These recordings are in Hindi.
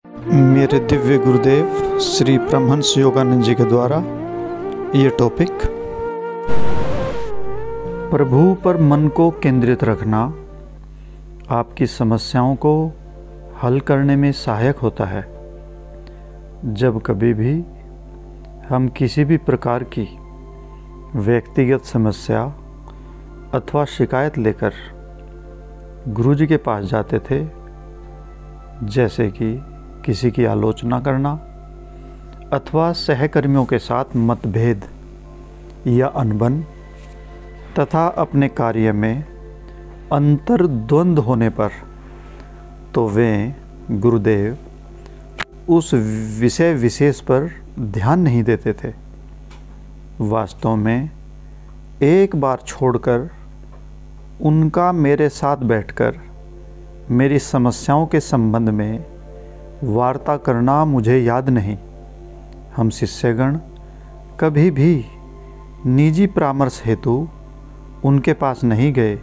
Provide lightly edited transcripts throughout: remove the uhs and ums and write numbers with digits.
मेरे दिव्य गुरुदेव श्री परमहंस योगानंद जी के द्वारा ये टॉपिक, प्रभु पर मन को केंद्रित रखना आपकी समस्याओं को हल करने में सहायक होता है। जब कभी भी हम किसी भी प्रकार की व्यक्तिगत समस्या अथवा शिकायत लेकर गुरु जी के पास जाते थे, जैसे कि किसी की आलोचना करना अथवा सहकर्मियों के साथ मतभेद या अनबन तथा अपने कार्य में अंतर्द्वंद होने पर, तो वे गुरुदेव उस विषय विशेष पर ध्यान नहीं देते थे। वास्तव में एक बार छोड़कर उनका मेरे साथ बैठकर मेरी समस्याओं के संबंध में वार्ता करना मुझे याद नहीं। हम शिष्यगण कभी भी निजी परामर्श हेतु उनके पास नहीं गए,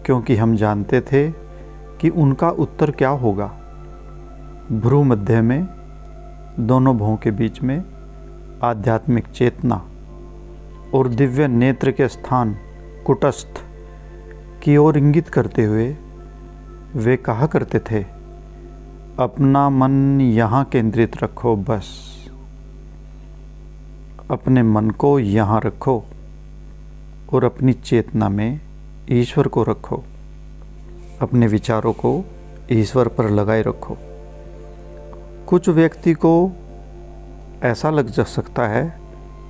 क्योंकि हम जानते थे कि उनका उत्तर क्या होगा। भ्रू मध्य में दोनों भौं के बीच में आध्यात्मिक चेतना और दिव्य नेत्र के स्थान कुटस्थ की ओर इंगित करते हुए वे कहा करते थे, अपना मन यहाँ केंद्रित रखो, बस अपने मन को यहाँ रखो और अपनी चेतना में ईश्वर को रखो, अपने विचारों को ईश्वर पर लगाए रखो। कुछ व्यक्ति को ऐसा लग जा सकता है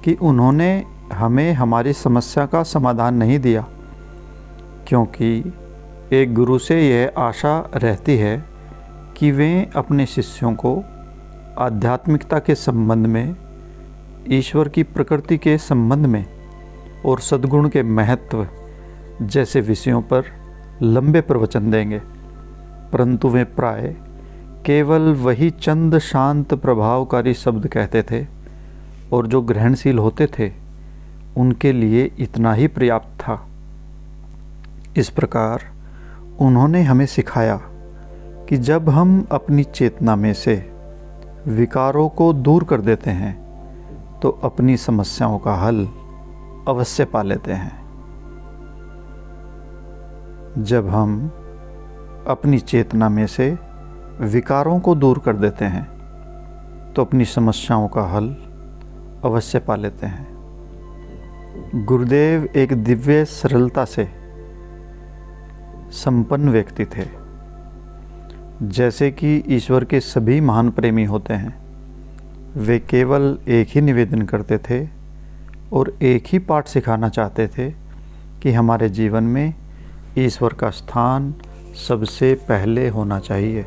कि उन्होंने हमें हमारी समस्या का समाधान नहीं दिया, क्योंकि एक गुरु से यह आशा रहती है कि वे अपने शिष्यों को आध्यात्मिकता के संबंध में, ईश्वर की प्रकृति के संबंध में और सद्गुण के महत्व जैसे विषयों पर लंबे प्रवचन देंगे, परंतु वे प्राय केवल वही चंद शांत प्रभावकारी शब्द कहते थे और जो ग्रहणशील होते थे उनके लिए इतना ही पर्याप्त था। इस प्रकार उन्होंने हमें सिखाया कि जब हम अपनी चेतना में से विकारों को दूर कर देते हैं तो अपनी समस्याओं का हल अवश्य पा लेते हैं। जब हम अपनी चेतना में से विकारों को दूर कर देते हैं तो अपनी समस्याओं का हल अवश्य पा लेते हैं। गुरुदेव एक दिव्य सरलता से संपन्न व्यक्ति थे। जैसे कि ईश्वर के सभी महान प्रेमी होते हैं, वे केवल एक ही निवेदन करते थे और एक ही पाठ सिखाना चाहते थे कि हमारे जीवन में ईश्वर का स्थान सबसे पहले होना चाहिए।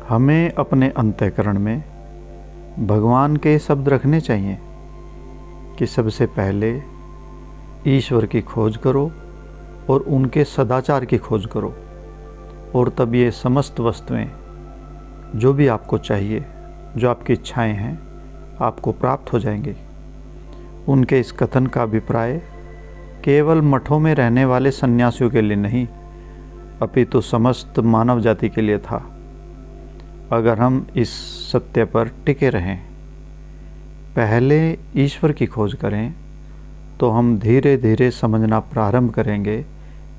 हमें अपने अंतःकरण में भगवान के शब्द रखने चाहिए कि सबसे पहले ईश्वर की खोज करो और उनके सदाचार की खोज करो, और तब ये समस्त वस्तुएं जो भी आपको चाहिए, जो आपकी इच्छाएं हैं, आपको प्राप्त हो जाएंगी। उनके इस कथन का अभिप्राय केवल मठों में रहने वाले सन्यासियों के लिए नहीं, अपितु समस्त मानव जाति के लिए था। अगर हम इस सत्य पर टिके रहें, पहले ईश्वर की खोज करें, तो हम धीरे धीरे समझना प्रारंभ करेंगे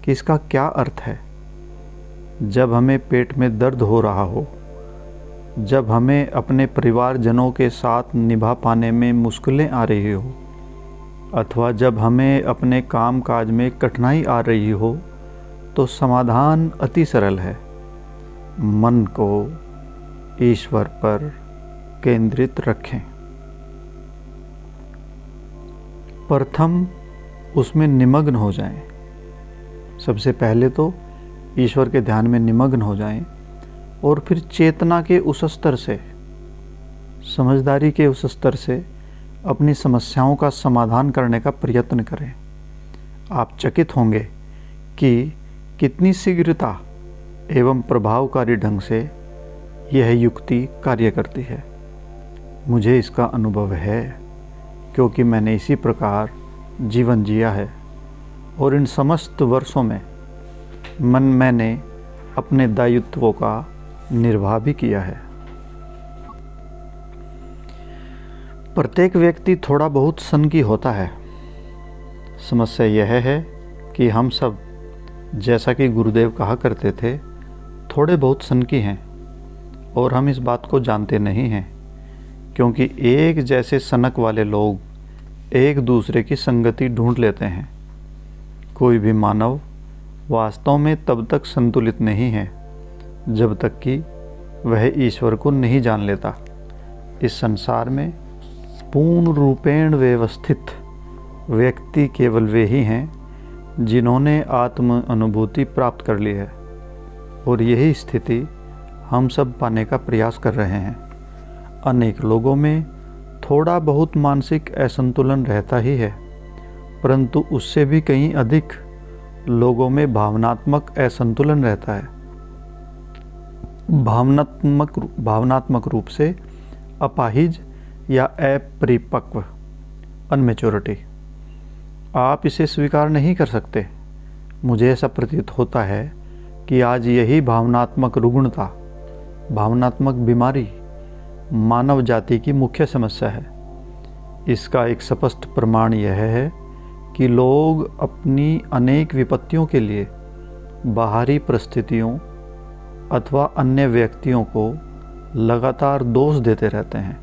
कि इसका क्या अर्थ है। जब हमें पेट में दर्द हो रहा हो, जब हमें अपने परिवारजनों के साथ निभा पाने में मुश्किलें आ रही हो, अथवा जब हमें अपने काम काज में कठिनाई आ रही हो, तो समाधान अति सरल है। मन को ईश्वर पर केंद्रित रखें। प्रथम उसमें निमग्न हो जाएं। सबसे पहले तो ईश्वर के ध्यान में निमग्न हो जाएं और फिर चेतना के उस स्तर से, समझदारी के उस स्तर से अपनी समस्याओं का समाधान करने का प्रयत्न करें। आप चकित होंगे कि कितनी शीघ्रता एवं प्रभावकारी ढंग से यह युक्ति कार्य करती है। मुझे इसका अनुभव है, क्योंकि मैंने इसी प्रकार जीवन जिया है और इन समस्त वर्षों में मैंने अपने दायित्वों का निर्वाह भी किया है। प्रत्येक व्यक्ति थोड़ा बहुत सनकी होता है। समस्या यह है कि हम सब, जैसा कि गुरुदेव कहा करते थे, थोड़े बहुत सनकी हैं और हम इस बात को जानते नहीं हैं, क्योंकि एक जैसे सनक वाले लोग एक दूसरे की संगति ढूंढ लेते हैं। कोई भी मानव वास्तव में तब तक संतुलित नहीं है जब तक कि वह ईश्वर को नहीं जान लेता। इस संसार में पूर्ण रूपेण व्यवस्थित व्यक्ति केवल वे ही हैं जिन्होंने आत्म अनुभूति प्राप्त कर ली है, और यही स्थिति हम सब पाने का प्रयास कर रहे हैं। अनेक लोगों में थोड़ा बहुत मानसिक असंतुलन रहता ही है, परंतु उससे भी कहीं अधिक लोगों में भावनात्मक असंतुलन रहता है। भावनात्मक रूप से अपाहिज या अपरिपक्व, अनमेच्योरिटी। आप इसे स्वीकार नहीं कर सकते। मुझे ऐसा प्रतीत होता है कि आज यही भावनात्मक रुग्णता, भावनात्मक बीमारी मानव जाति की मुख्य समस्या है। इसका एक स्पष्ट प्रमाण यह है कि लोग अपनी अनेक विपत्तियों के लिए बाहरी परिस्थितियों अथवा अन्य व्यक्तियों को लगातार दोष देते रहते हैं।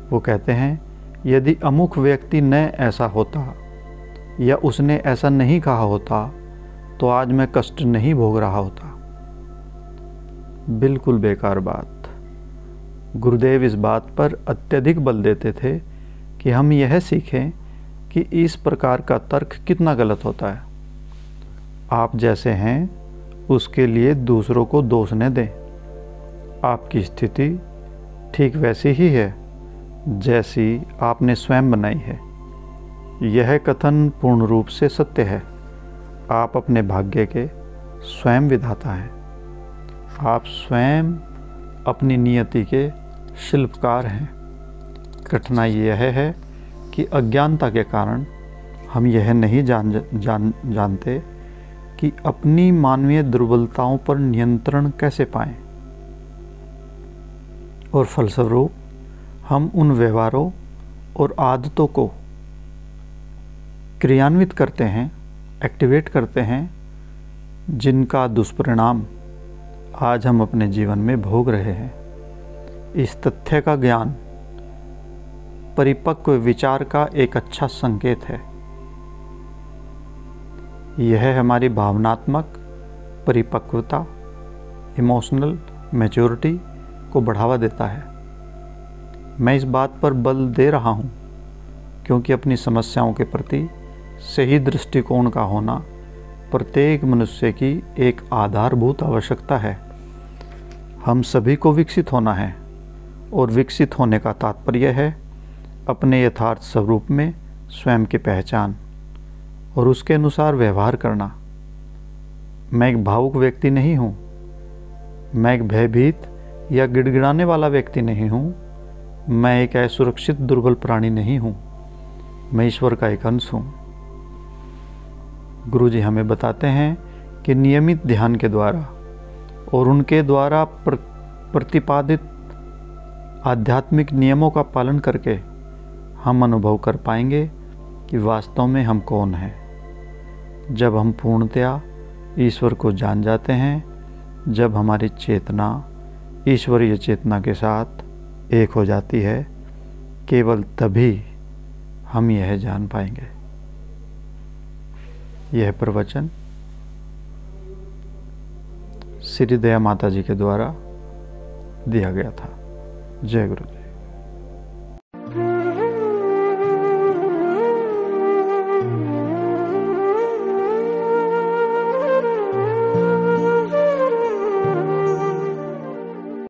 वो कहते हैं, यदि अमुक व्यक्ति न ऐसा होता या उसने ऐसा नहीं कहा होता तो आज मैं कष्ट नहीं भोग रहा होता। बिल्कुल बेकार बात। गुरुदेव इस बात पर अत्यधिक बल देते थे कि हम यह सीखें कि इस प्रकार का तर्क कितना गलत होता है। आप जैसे हैं उसके लिए दूसरों को दोष न दें। आपकी स्थिति ठीक वैसी ही है जैसी आपने स्वयं बनाई है। यह कथन पूर्ण रूप से सत्य है। आप अपने भाग्य के स्वयं विधाता हैं। आप स्वयं अपनी नियति के शिल्पकार हैं। कठिनाई यह है कि अज्ञानता के कारण हम यह नहीं जानते कि अपनी मानवीय दुर्बलताओं पर नियंत्रण कैसे पाएं, और फलस्वरूप हम उन व्यवहारों और आदतों को क्रियान्वित करते हैं, एक्टिवेट करते हैं, जिनका दुष्परिणाम आज हम अपने जीवन में भोग रहे हैं। इस तथ्य का ज्ञान परिपक्व विचार का एक अच्छा संकेत है। यह हमारी भावनात्मक परिपक्वता, इमोशनल मैच्योरिटी को बढ़ावा देता है। मैं इस बात पर बल दे रहा हूँ क्योंकि अपनी समस्याओं के प्रति सही दृष्टिकोण का होना प्रत्येक मनुष्य की एक आधारभूत आवश्यकता है। हम सभी को विकसित होना है, और विकसित होने का तात्पर्य है अपने यथार्थ स्वरूप में स्वयं की पहचान और उसके अनुसार व्यवहार करना। मैं एक भावुक व्यक्ति नहीं हूँ। मैं एक भयभीत या गिड़गिड़ाने वाला व्यक्ति नहीं हूँ। मैं एक असुरक्षित दुर्बल प्राणी नहीं हूँ। मैं ईश्वर का एक अंश हूँ। गुरुजी हमें बताते हैं कि नियमित ध्यान के द्वारा और उनके द्वारा प्रतिपादित आध्यात्मिक नियमों का पालन करके हम अनुभव कर पाएंगे कि वास्तव में हम कौन हैं। जब हम पूर्णतया ईश्वर को जान जाते हैं, जब हमारी चेतना ईश्वरीय चेतना के साथ एक हो जाती है, केवल तभी हम यह जान पाएंगे। यह प्रवचन श्री दया माता जी के द्वारा दिया गया था। जय गुरुदेव।